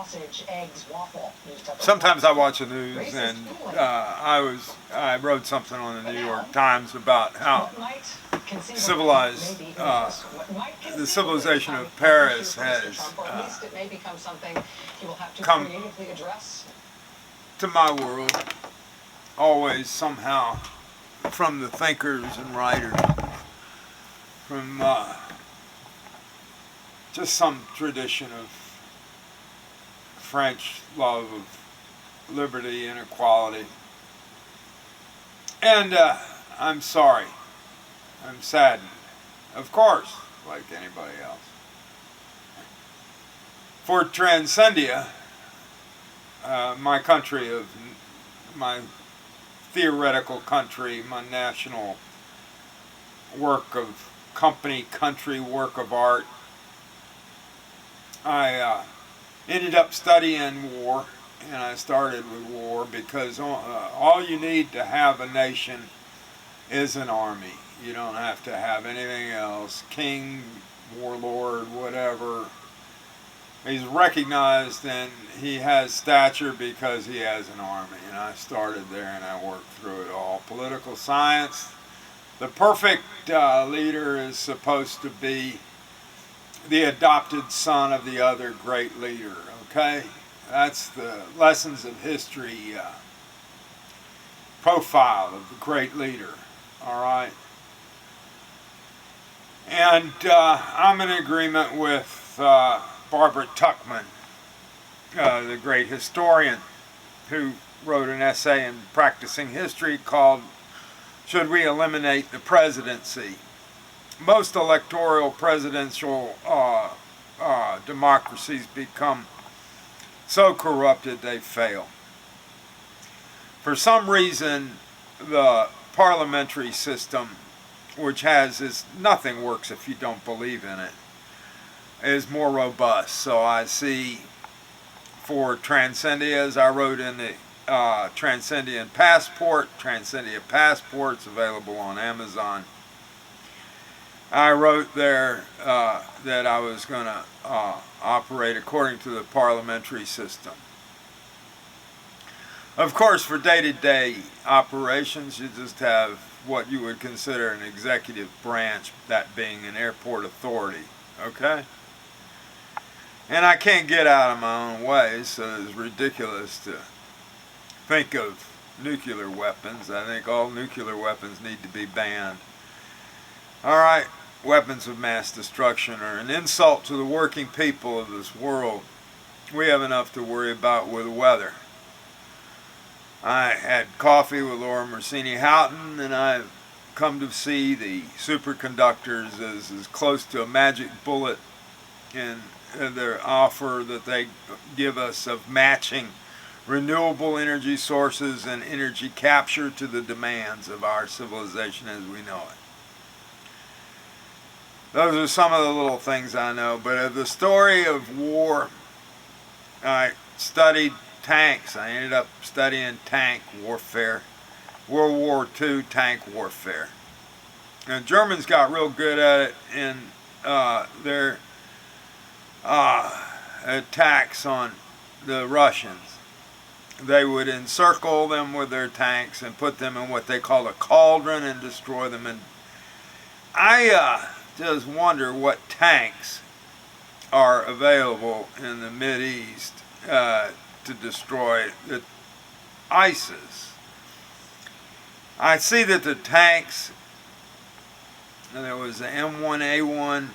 sausage, eggs, waffle. Sometimes I watch the news, and I wrote something on the New York Times about how civilized the civilization of Paris has come to my world always somehow from the thinkers and writers, from just some tradition of French love of liberty and equality. And I'm sorry. I'm saddened, of course, like anybody else. For Transcendia, my country of my theoretical country, my national work of country work of art, I ended up studying war, and I started with war because all you need to have a nation is an army. You don't have to have anything else. King, warlord, whatever. He's recognized and he has stature because he has an army. And I started there and I worked through it all. Political science. The perfect leader is supposed to be the adopted son of the other great leader. Okay? That's the lessons of history profile of the great leader. All right? And I'm in agreement with Barbara Tuchman, the great historian, who wrote an essay in Practicing History called "Should We Eliminate the Presidency?" Most electoral presidential democracies become so corrupted they fail. For some reason, the parliamentary system, which has nothing works if you don't believe in it, is more robust. So I see for Transcendia, as I wrote in the Transcendian Passport, Transcendia Passport's available on Amazon. I wrote there that I was going to operate according to the parliamentary system. Of course, for day-to-day operations, you just have what you would consider an executive branch, that being an airport authority. Okay? And I can't get out of my own way, so it's ridiculous to think of nuclear weapons. I think all nuclear weapons need to be banned. All right, weapons of mass destruction are an insult to the working people of this world. We have enough to worry about with the weather. I had coffee with Laura Mersini Houghton, and I've come to see the superconductors as close to a magic bullet in their offer that they give us of matching renewable energy sources and energy capture to the demands of our civilization as we know it. Those are some of the little things I know, but the story of war, I studied tanks. I ended up studying tank warfare, World War II tank warfare. And the Germans got real good at it in their attacks on the Russians. They would encircle them with their tanks and put them in what they call a cauldron and destroy them. And I just wonder what tanks are available in the Mideast to destroy the ISIS. I see that the tanks, there was the M1A1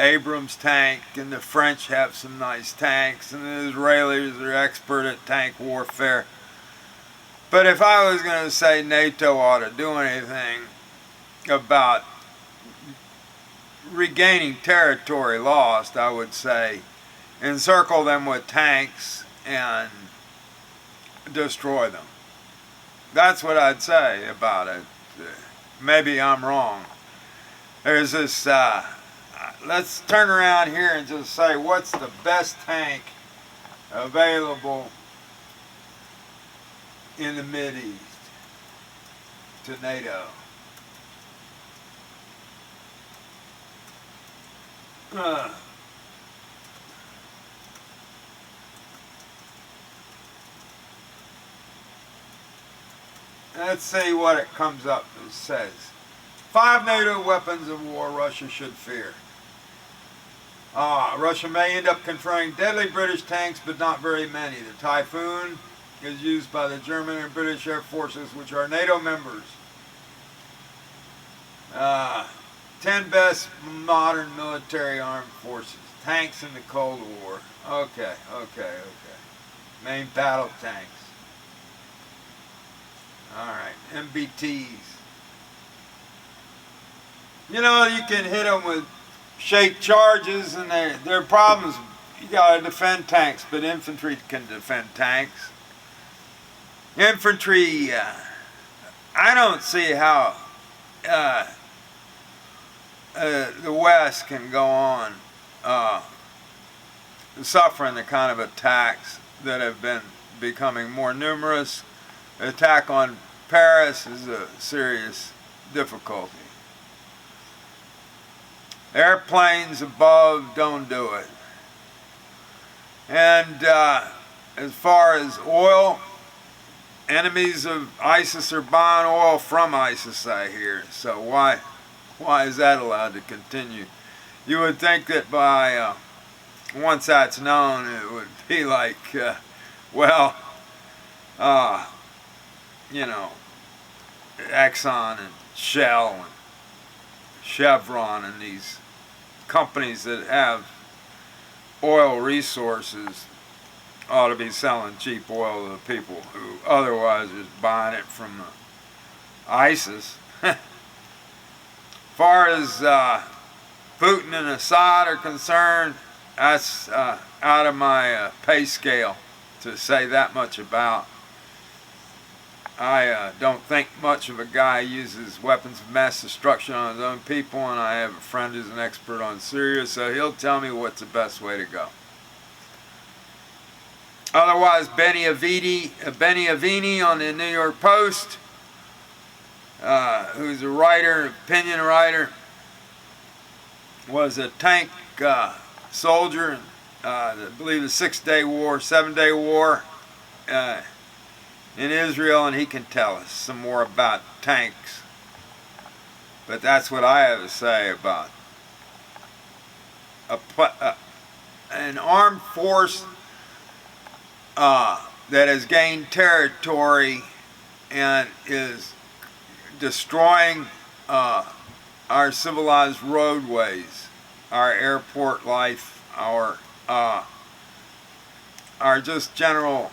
Abrams tank, and the French have some nice tanks, and the Israelis are expert at tank warfare. But if I was going to say NATO ought to do anything about regaining territory lost, I would say encircle them with tanks and destroy them. That's what I'd say about it. Maybe I'm wrong. There's this, let's turn around here and just say, what's the best tank available in the Mideast to NATO? let's see what it comes up. It says 5 NATO weapons of war Russia should fear. Russia may end up conferring deadly British tanks, but not very many. The Typhoon is used by the German and British Air Forces, which are NATO members. 10 best modern military armed forces. Tanks in the Cold War. Okay. Main battle tanks. Alright, MBTs. You know, you can hit them with shaped charges, and their problems. You gotta defend tanks, but infantry can defend tanks. Infantry, I don't see how the West can go on suffering the kind of attacks that have been becoming more numerous. The attack on Paris is a serious difficulty. Airplanes above, don't do it. And as far as oil, enemies of ISIS are buying oil from ISIS, I hear. So why is that allowed to continue? You would think that by once that's known, it would be like, you know, Exxon and Shell and Chevron and these companies that have oil resources ought to be selling cheap oil to the people who otherwise are buying it from ISIS. As far as Putin and Assad are concerned, that's out of my pay scale to say that much about. I don't think much of a guy who uses weapons of mass destruction on his own people, and I have a friend who's an expert on Syria, so he'll tell me what's the best way to go. Otherwise, Benny Avini on the New York Post, who's a writer, an opinion writer, was a tank soldier in, I believe, the 7-day war in Israel, and he can tell us some more about tanks. But that's what I have to say about an armed force that has gained territory and is destroying our civilized roadways, our airport life, our just general.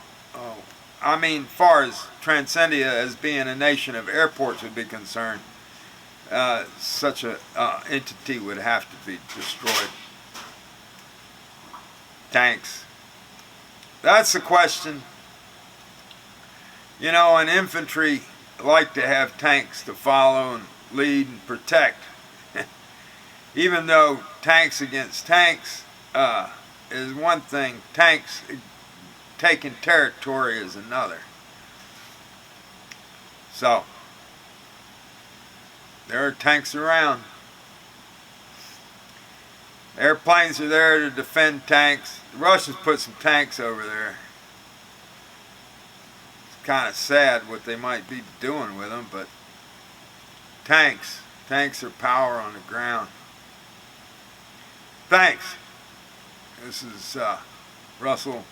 Far as Transcendia as being a nation of airports would be concerned, such an entity would have to be destroyed. Tanks. That's the question. You know, and infantry like to have tanks to follow and lead and protect. Even though tanks against tanks is one thing, tanks taking territory is another. So, there are tanks around. Airplanes are there to defend tanks. The Russians put some tanks over there. It's kind of sad what they might be doing with them, but tanks are power on the ground. Thanks. This is Russell